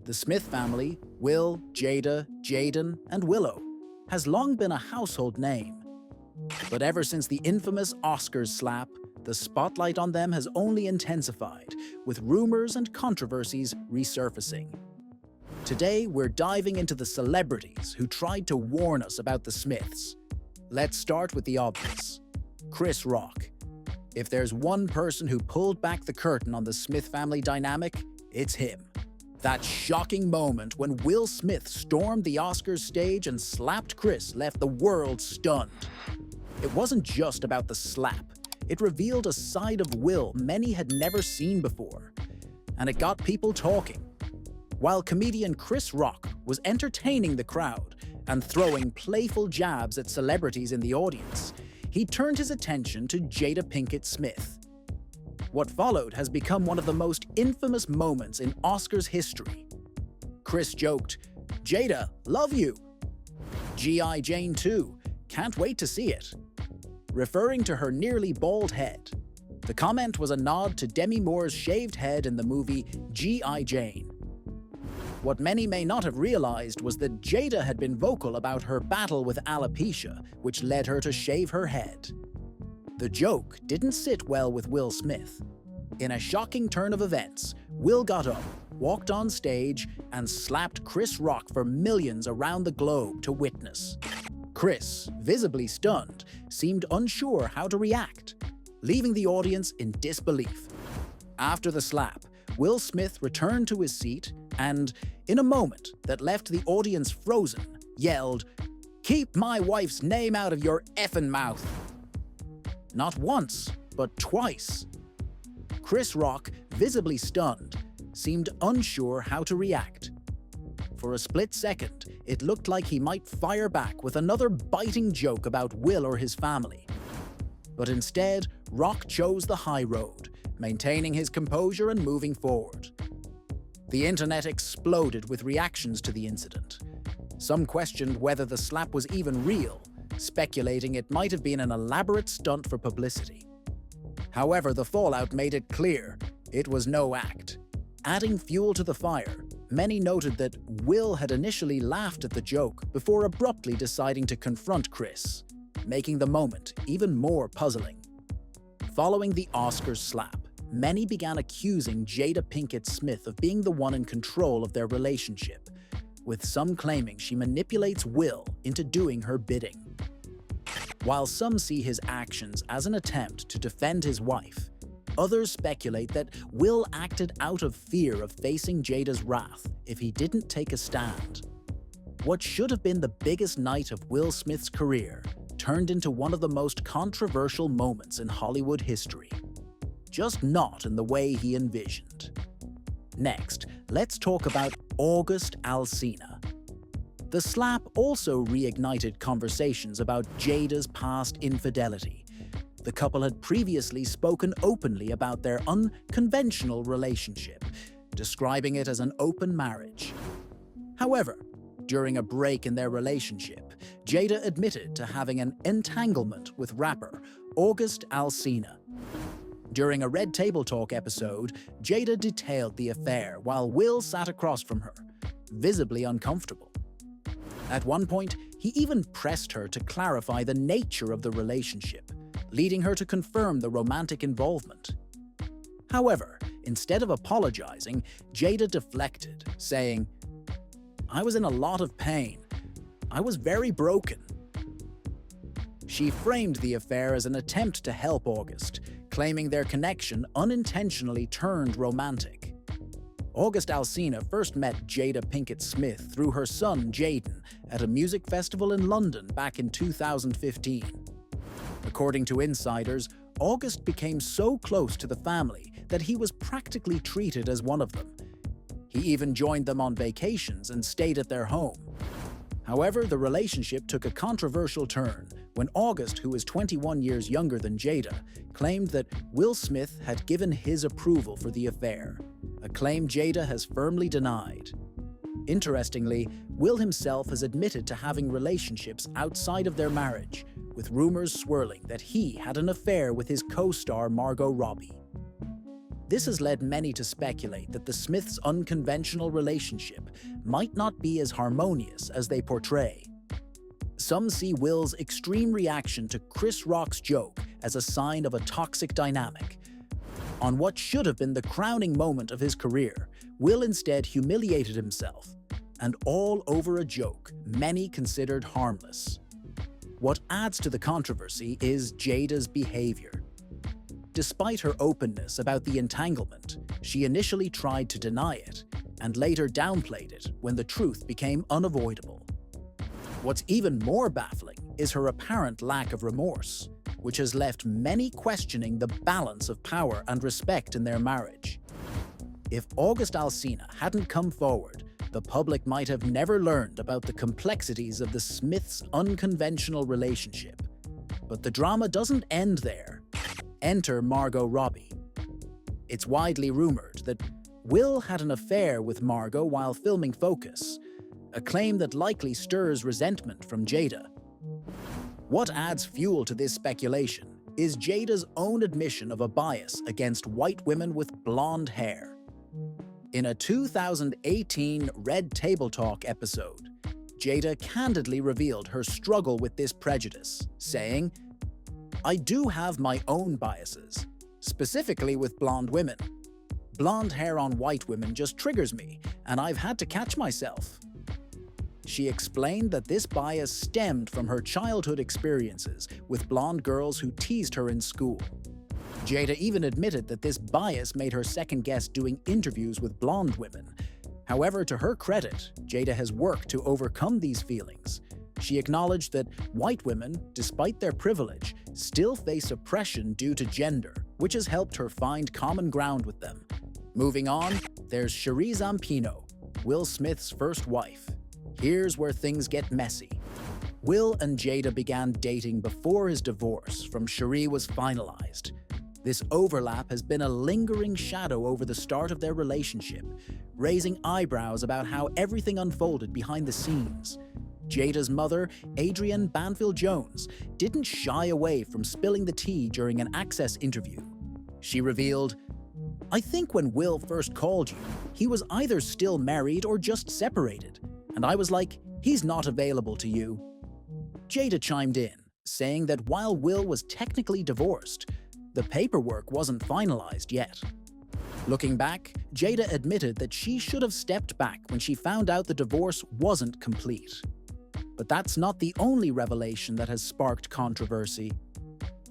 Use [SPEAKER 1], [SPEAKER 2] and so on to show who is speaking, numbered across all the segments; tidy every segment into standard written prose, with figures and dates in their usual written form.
[SPEAKER 1] The Smith family, Will, Jada, Jaden, and Willow, has long been a household name. But ever since the infamous Oscars slap, the spotlight on them has only intensified, with rumors and controversies resurfacing. Today, we're diving into the celebrities who tried to warn us about the Smiths. Let's start with the obvious: Chris Rock. If there's one person who pulled back the curtain on the Smith family dynamic, it's him. That shocking moment when Will Smith stormed the Oscars stage and slapped Chris left the world stunned. It wasn't just about the slap. It revealed a side of Will many had never seen before. And it got people talking. While comedian Chris Rock was entertaining the crowd and throwing playful jabs at celebrities in the audience, he turned his attention to Jada Pinkett Smith. What followed has become one of the most infamous moments in Oscars history. Chris joked, "Jada, love you. G.I. Jane 2, can't wait to see it," referring to her nearly bald head. The comment was a nod to Demi Moore's shaved head in the movie G.I. Jane. What many may not have realized was that Jada had been vocal about her battle with alopecia, which led her to shave her head. The joke didn't sit well with Will Smith. In a shocking turn of events, Will got up, walked on stage, and slapped Chris Rock for millions around the globe to witness. Chris, visibly stunned, seemed unsure how to react, leaving the audience in disbelief. After the slap, Will Smith returned to his seat and, in a moment that left the audience frozen, yelled, "Keep my wife's name out of your effing mouth." Not once, but twice. Chris Rock, visibly stunned, seemed unsure how to react. For a split second, it looked like he might fire back with another biting joke about Will or his family. But instead, Rock chose the high road, maintaining his composure and moving forward. The internet exploded with reactions to the incident. Some questioned whether the slap was even real, speculating it might have been an elaborate stunt for publicity. However, the fallout made it clear it was no act. Adding fuel to the fire, many noted that Will had initially laughed at the joke before abruptly deciding to confront Chris, making the moment even more puzzling. Following the Oscars slap, many began accusing Jada Pinkett Smith of being the one in control of their relationship, with some claiming she manipulates Will into doing her bidding. While some see his actions as an attempt to defend his wife, others speculate that Will acted out of fear of facing Jada's wrath if he didn't take a stand. What should have been the biggest night of Will Smith's career turned into one of the most controversial moments in Hollywood history. Just not in the way he envisioned. Next, let's talk about August Alsina. The slap also reignited conversations about Jada's past infidelity. The couple had previously spoken openly about their unconventional relationship, describing it as an open marriage. However, during a break in their relationship, Jada admitted to having an entanglement with rapper August Alsina. During a Red Table Talk episode, Jada detailed the affair while Will sat across from her, visibly uncomfortable. At one point, he even pressed her to clarify the nature of the relationship, leading her to confirm the romantic involvement. However, instead of apologizing, Jada deflected, saying, "I was in a lot of pain. I was very broken." She framed the affair as an attempt to help August, claiming their connection unintentionally turned romantic. August Alsina first met Jada Pinkett Smith through her son Jaden at a music festival in London back in 2015. According to insiders, August became so close to the family that he was practically treated as one of them. He even joined them on vacations and stayed at their home. However, the relationship took a controversial turn when August, who is 21 years younger than Jada, claimed that Will Smith had given his approval for the affair, a claim Jada has firmly denied. Interestingly, Will himself has admitted to having relationships outside of their marriage, with rumors swirling that he had an affair with his co-star Margot Robbie. This has led many to speculate that the Smiths' unconventional relationship might not be as harmonious as they portray. Some see Will's extreme reaction to Chris Rock's joke as a sign of a toxic dynamic. On what should have been the crowning moment of his career, Will instead humiliated himself, and all over a joke many considered harmless. What adds to the controversy is Jada's behavior. Despite her openness about the entanglement, she initially tried to deny it and later downplayed it when the truth became unavoidable. What's even more baffling is her apparent lack of remorse, which has left many questioning the balance of power and respect in their marriage. If August Alsina hadn't come forward, the public might have never learned about the complexities of the Smiths' unconventional relationship. But the drama doesn't end there. Enter Margot Robbie. It's widely rumored that Will had an affair with Margot while filming Focus, a claim that likely stirs resentment from Jada. What adds fuel to this speculation is Jada's own admission of a bias against white women with blonde hair. In a 2018 Red Table Talk episode, Jada candidly revealed her struggle with this prejudice, saying, "I do have my own biases, specifically with blonde women. Blonde hair on white women just triggers me, and I've had to catch myself." She explained that this bias stemmed from her childhood experiences with blonde girls who teased her in school. Jada even admitted that this bias made her second-guess doing interviews with blonde women. However, to her credit, Jada has worked to overcome these feelings. She acknowledged that white women, despite their privilege, still face oppression due to gender, which has helped her find common ground with them. Moving on, there's Cherie Zampino, Will Smith's first wife. Here's where things get messy. Will and Jada began dating before his divorce from Cherie was finalized. This overlap has been a lingering shadow over the start of their relationship, raising eyebrows about how everything unfolded behind the scenes. Jada's mother, Adrienne Banfield-Jones, didn't shy away from spilling the tea during an Access interview. She revealed, "I think when Will first called you, he was either still married or just separated. And I was like, he's not available to you." Jada chimed in, saying that while Will was technically divorced, the paperwork wasn't finalized yet. Looking back, Jada admitted that she should have stepped back when she found out the divorce wasn't complete. But that's not the only revelation that has sparked controversy.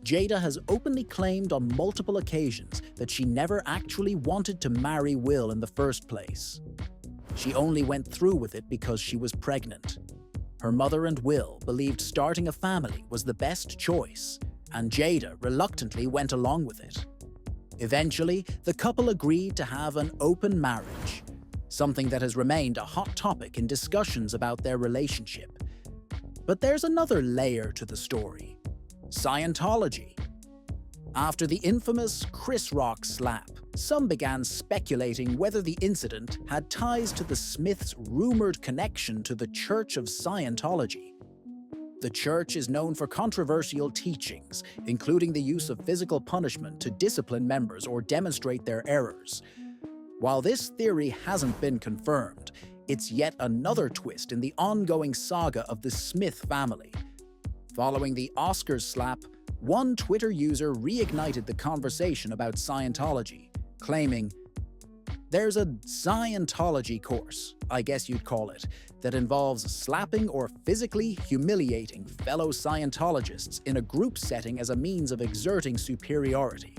[SPEAKER 1] Jada has openly claimed on multiple occasions that she never actually wanted to marry Will in the first place. She only went through with it because she was pregnant. Her mother and Will believed starting a family was the best choice, and Jada reluctantly went along with it. Eventually, the couple agreed to have an open marriage, something that has remained a hot topic in discussions about their relationship. But there's another layer to the story: Scientology. After the infamous Chris Rock slap, some began speculating whether the incident had ties to the Smiths' rumored connection to the Church of Scientology. The church is known for controversial teachings, including the use of physical punishment to discipline members or demonstrate their errors. While this theory hasn't been confirmed, it's yet another twist in the ongoing saga of the Smith family. Following the Oscars slap, one Twitter user reignited the conversation about Scientology, claiming, "There's a Scientology course, I guess you'd call it, that involves slapping or physically humiliating fellow Scientologists in a group setting as a means of exerting superiority.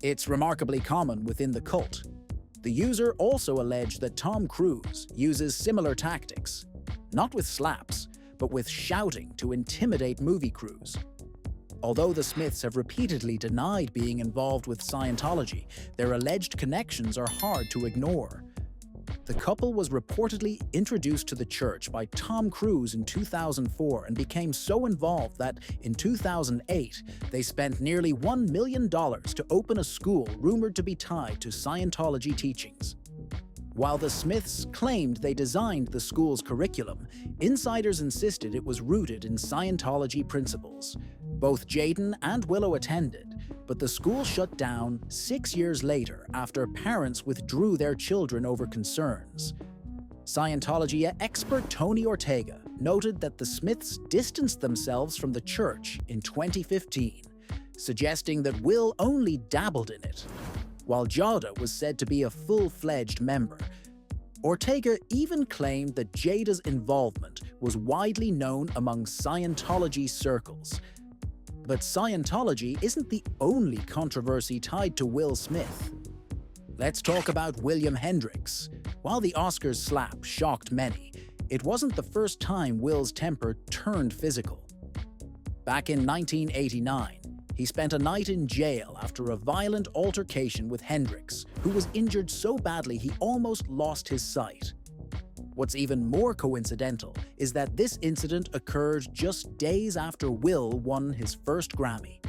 [SPEAKER 1] It's remarkably common within the cult." The user also alleged that Tom Cruise uses similar tactics, not with slaps, but with shouting to intimidate movie crews. Although the Smiths have repeatedly denied being involved with Scientology, their alleged connections are hard to ignore. The couple was reportedly introduced to the church by Tom Cruise in 2004 and became so involved that, in 2008, they spent nearly $1 million to open a school rumored to be tied to Scientology teachings. While the Smiths claimed they designed the school's curriculum, insiders insisted it was rooted in Scientology principles. Both Jaden and Willow attended, but the school shut down 6 years later after parents withdrew their children over concerns. Scientology expert Tony Ortega noted that the Smiths distanced themselves from the church in 2015, suggesting that Will only dabbled in it, while Jada was said to be a full-fledged member. Ortega even claimed that Jada's involvement was widely known among Scientology circles. But Scientology isn't the only controversy tied to Will Smith. Let's talk about William Hendricks. While the Oscars slap shocked many, it wasn't the first time Will's temper turned physical. Back in 1989, he spent a night in jail after a violent altercation with Hendricks, who was injured so badly he almost lost his sight. What's even more coincidental is that this incident occurred just days after Will won his first Grammy.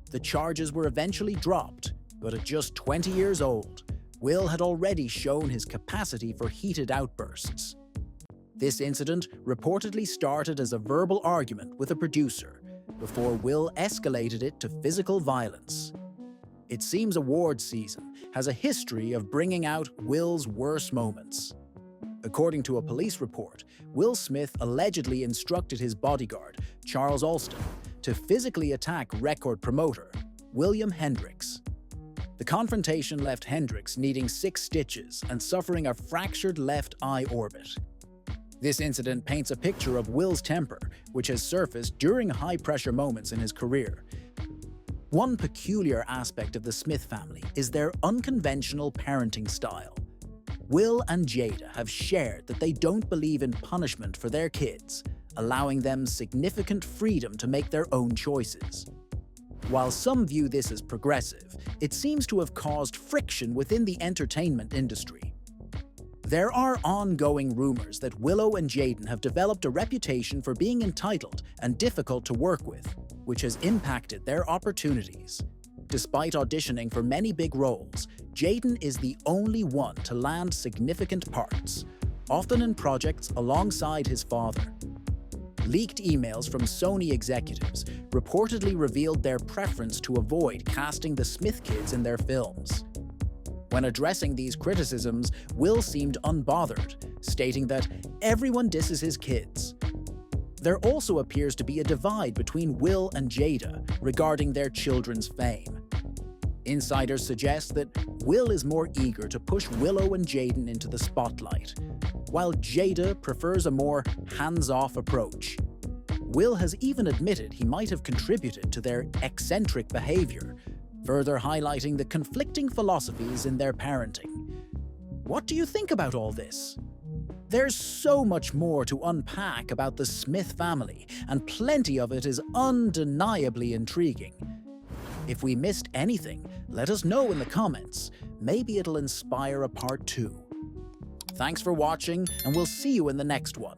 [SPEAKER 1] The charges were eventually dropped, but at just 20 years old, Will had already shown his capacity for heated outbursts. This incident reportedly started as a verbal argument with a producer, before Will escalated it to physical violence. It seems awards season has a history of bringing out Will's worst moments. According to a police report, Will Smith allegedly instructed his bodyguard, Charles Alston, to physically attack record promoter, William Hendricks. The confrontation left Hendricks needing 6 stitches and suffering a fractured left eye orbit. This incident paints a picture of Will's temper, which has surfaced during high-pressure moments in his career. One peculiar aspect of the Smith family is their unconventional parenting style. Will and Jada have shared that they don't believe in punishment for their kids, allowing them significant freedom to make their own choices. While some view this as progressive, it seems to have caused friction within the entertainment industry. There are ongoing rumors that Willow and Jaden have developed a reputation for being entitled and difficult to work with, which has impacted their opportunities. Despite auditioning for many big roles, Jaden is the only one to land significant parts, often in projects alongside his father. Leaked emails from Sony executives reportedly revealed their preference to avoid casting the Smith kids in their films. When addressing these criticisms, Will seemed unbothered, stating that everyone disses his kids. There also appears to be a divide between Will and Jada regarding their children's fame. Insiders suggest that Will is more eager to push Willow and Jaden into the spotlight, while Jada prefers a more hands-off approach. Will has even admitted he might have contributed to their eccentric behavior, further highlighting the conflicting philosophies in their parenting. What do you think about all this? There's so much more to unpack about the Smith family, and plenty of it is undeniably intriguing. If we missed anything, let us know in the comments. Maybe it'll inspire a part 2. Thanks for watching, and we'll see you in the next one.